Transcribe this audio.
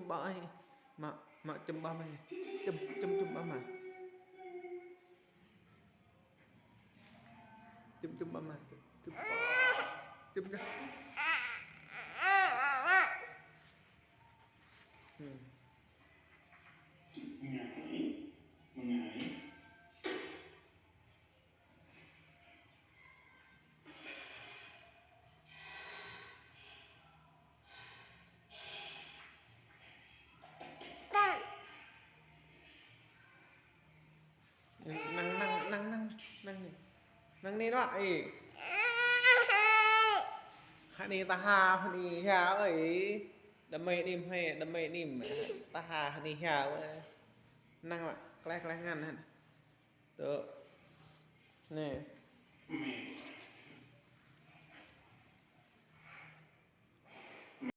ba ai mak chum ba mai chum ba mai chum ba mai chumนั่งนี่เนาะไอ้คันนี้ตาหาพนี่หาเอ้ยดำไมนิ่มให้ดำไมนิ่มตาหาคันนี้หาเว้ยนั่งว่ะแกล้งๆงั้นนั่นเด้อนี่